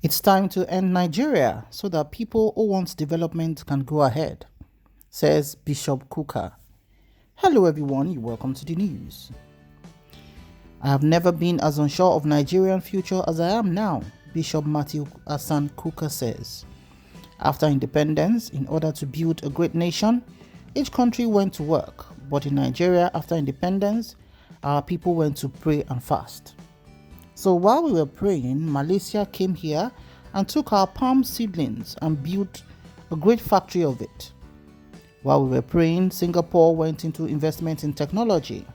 It's time to end Nigeria so that people who want development can go ahead, says Bishop Kukah. Hello everyone, you're welcome to the news. I have never been as unsure of Nigerian future as I am now, Bishop Matthew Hassan Kukah says. After independence, in order to build a great nation, each country went to work, but in Nigeria after independence, our people went to pray and fast. So while we were praying, Malaysia came here and took our palm seedlings and built a great factory of it. While we were praying, Singapore went into investment in technology.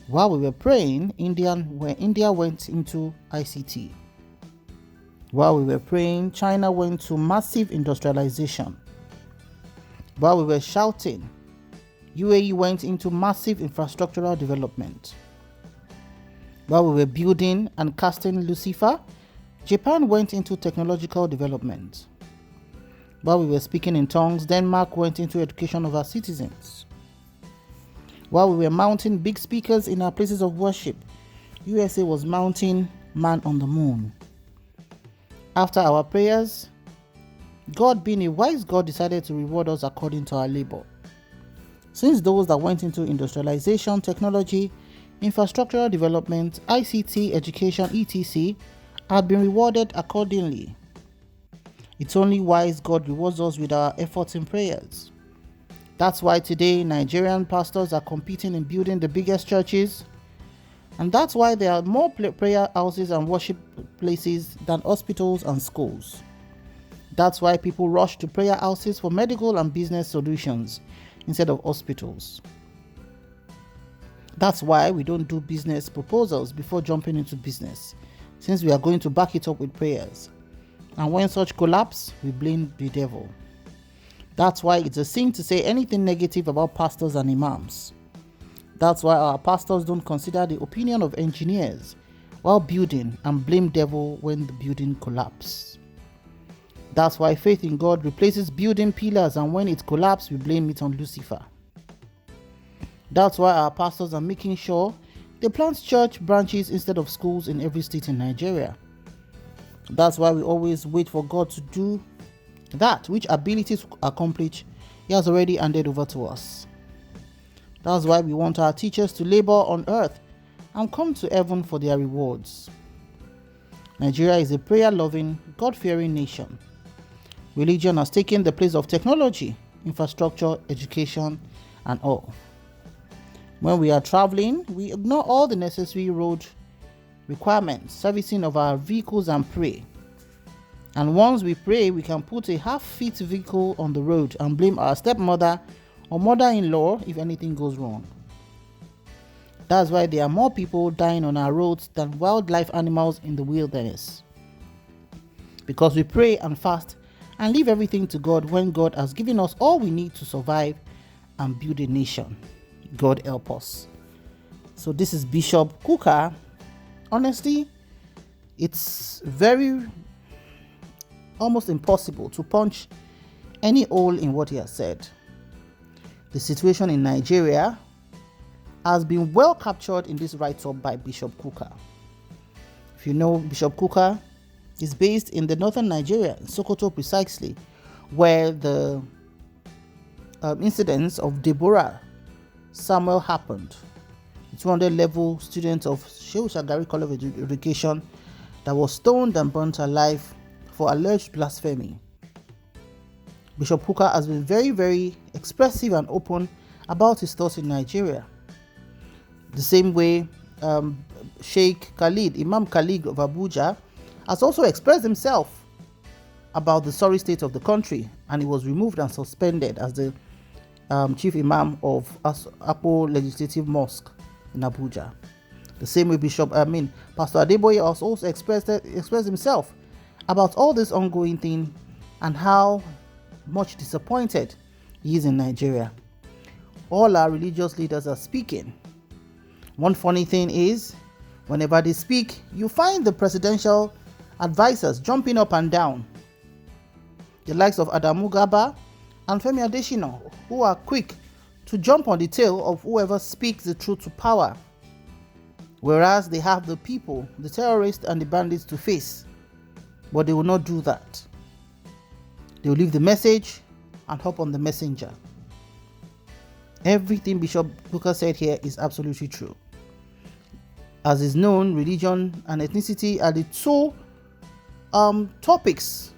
While we were praying, India went into ICT. While we were praying, China went to massive industrialization. While we were shouting, UAE went into massive infrastructural development. While we were building and casting Lucifer, Japan went into technological development. While we were speaking in tongues, Denmark went into education of our citizens. While we were mounting big speakers in our places of worship, USA was mounting man on the moon. After our prayers, God, being a wise God, decided to reward us according to our labor. Since those that went into industrialization, technology, infrastructural development, ICT, education, etc. had been rewarded accordingly. It's only wise God rewards us with our efforts in prayers. That's why today Nigerian pastors are competing in building the biggest churches, and that's why there are more prayer houses and worship places than hospitals and schools. That's why people rush to prayer houses for medical and business solutions instead of hospitals. That's why we don't do business proposals before jumping into business, since we are going to back it up with prayers. And when such collapse, we blame the devil. That's why it's a sin to say anything negative about pastors and imams. That's why our pastors don't consider the opinion of engineers while building and blame devil when the building collapses. That's why faith in God replaces building pillars, and when it collapses, we blame it on Lucifer. That's why our pastors are making sure they plant church branches instead of schools in every state in Nigeria. That's why we always wait for God to do that which ability to accomplish He has already handed over to us. That's why we want our teachers to labor on earth and come to heaven for their rewards. Nigeria is a prayer-loving, God-fearing nation. Religion has taken the place of technology, infrastructure, education, and all. When we are traveling, we ignore all the necessary road requirements, servicing of our vehicles, and pray. And once we pray, we can put a half-fit vehicle on the road and blame our stepmother or mother-in-law if anything goes wrong. That's why there are more people dying on our roads than wildlife animals in the wilderness. Because we pray and fast and leave everything to God when God has given us all we need to survive and build a nation. God help us. So this is Bishop Kukah. Honestly, it's very almost impossible to punch any hole in what he has said. The situation in Nigeria has been well captured in this write-up by Bishop Kukah. If you know, Bishop Kukah is based in the northern Nigeria, in Sokoto precisely, where the incidents of Deborah Samuel happened. A 200-level student of SH.0ULD College of Education that was stoned and burnt alive for alleged blasphemy. Bishop Kukah has been very, very expressive and open about his thoughts in Nigeria. The same way Sheikh Khalid, Imam Khalid of Abuja, has also expressed himself about the sorry state of the country, and he was removed and suspended as the chief imam of Apo Legislative Mosque in Abuja. The same way Pastor Adeboye has also expressed himself about all this ongoing thing and how much disappointed he is in Nigeria. All our religious leaders are speaking. One funny thing is, whenever they speak, you find the presidential advisors jumping up and down. The likes of Adamu Gaba and Femi Adesina, who are quick to jump on the tail of whoever speaks the truth to power, whereas they have the people, the terrorists and the bandits to face. But they will not do that. They will leave the message and hop on the messenger. Everything Bishop Kukah said here is absolutely true. As is known, religion and ethnicity are the two topics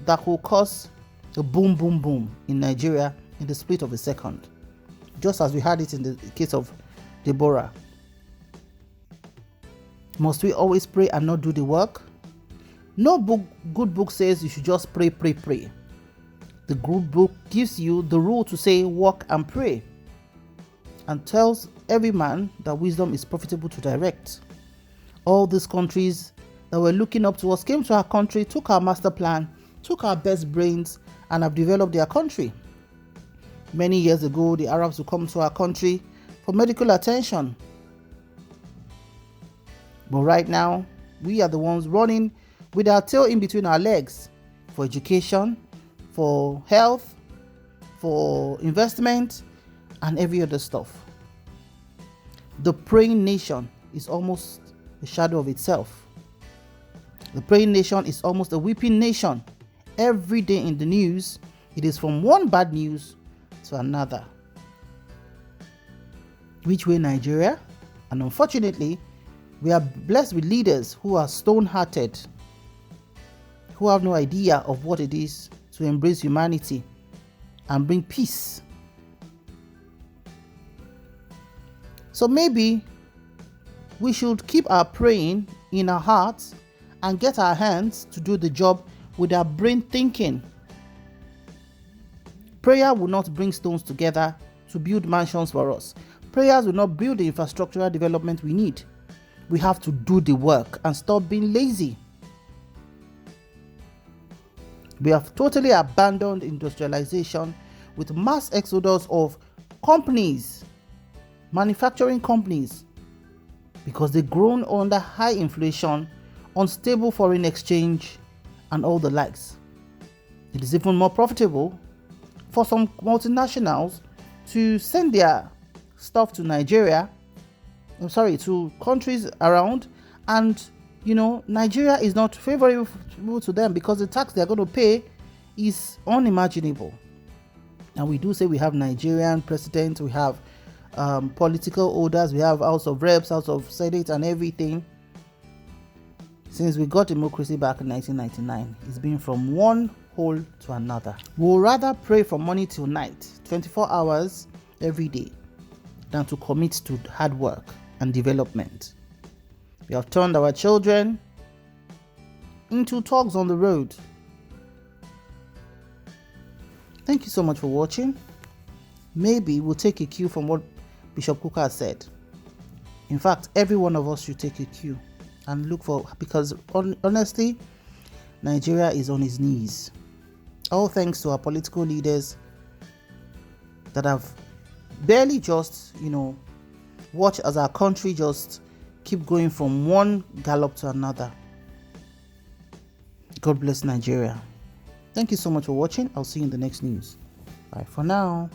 that will cause a boom, boom, boom in Nigeria in the split of a second. Just as we had it in the case of Deborah. Must we always pray and not do the work? No good book says you should just pray, pray, pray. The good book gives you the rule to say walk and pray, and tells every man that wisdom is profitable to direct. All these countries that were looking up to us came to our country, took our master plan, took our best brains, and have developed their country. Many years ago, the Arabs would come to our country for medical attention. But right now, we are the ones running with our tail in between our legs for education, for health, for investment, and every other stuff. The praying nation is almost a shadow of itself. The praying nation is almost a weeping nation. Every day in the news, it is from one bad news to another. Which way Nigeria? And unfortunately, we are blessed with leaders who are stone-hearted, who have no idea of what it is to embrace humanity and bring peace. So maybe we should keep our praying in our hearts and get our hands to do the job with our brain thinking. Prayer will not bring stones together to build mansions for us. Prayers will not build the infrastructural development we need. We have to do the work and stop being lazy. We have totally abandoned industrialization with mass exodus of companies, manufacturing companies, because they've grown under high inflation, unstable foreign exchange, and all the likes. It is even more profitable for some multinationals to send their stuff to to countries around, and Nigeria is not favorable to them because the tax they're going to pay is unimaginable. And we do say we have Nigerian president, we have political orders, we have House of Reps, House of Senate, and everything. Since we got democracy back in 1999, it's been from one hole to another. We'll rather pray from morning till night, 24 hours every day, than to commit to hard work and development. We have turned our children into thugs on the road. Thank you so much for watching. Maybe we'll take a cue from what Bishop Kukah said. In fact, every one of us should take a cue and look for, because honestly, Nigeria is on its knees. All thanks to our political leaders that have barely just, watch as our country just keep going from one gallop to another. God bless Nigeria. Thank you so much for watching. I'll see you in the next news. Bye for now.